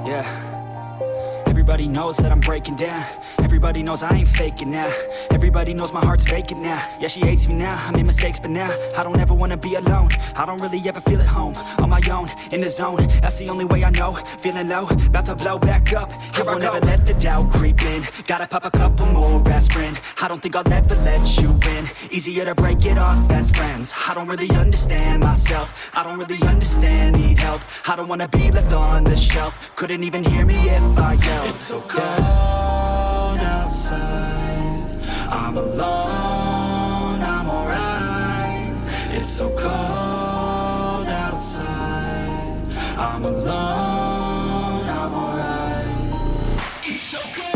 Yeah. Everybody knows that I'm breaking down. Everybody knows I ain't faking now. Everybody knows my heart's vacant now. Yeah, she hates me now, I made mistakes but now I don't ever wanna be alone. I don't really ever feel at home. On my own, in the zone, that's the only way I know. Feeling low, about to blow back up. I won't ever let the doubt creep in. Gotta pop a couple more aspirin. I don't think I'll ever let you in. Easier to break it off best friends. I don't really understand myself. I don't really understand, need help. I don't wanna be left on the shelf. Couldn't even hear me if I yelled. It's so cold outside. I'm alone, I'm alright. It's so cold outside. I'm alone, I'm alright. It's so cold.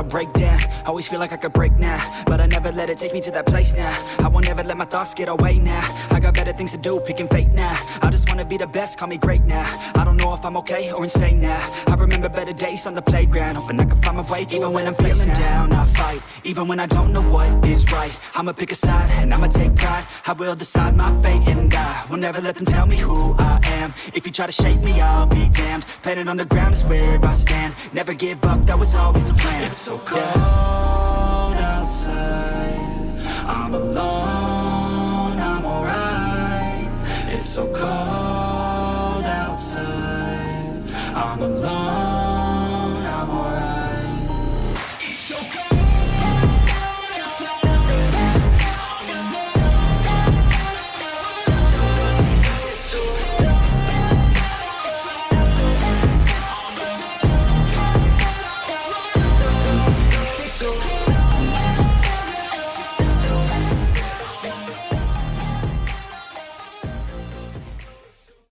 Break down, always feel like I could break now, but I never let it take me to that place now. I won't ever let my thoughts get away now. I got better things to do, picking fate now. I just wanna be the best, call me great now. I don't know if I'm okay or insane now. I remember better days on the playground, hoping I can find my way. Even when I'm feeling down, I fight. Even when I don't know what is right, I'ma pick a side and I'ma take pride. I will decide my fate and I will never let them tell me who I am. If you try to shake me, I'll be damned. Planet on the ground is where I stand. Never give up, that was always the plan. It's so cold outside. I'm alone, I'm alright. It's so cold outside. I'm alone.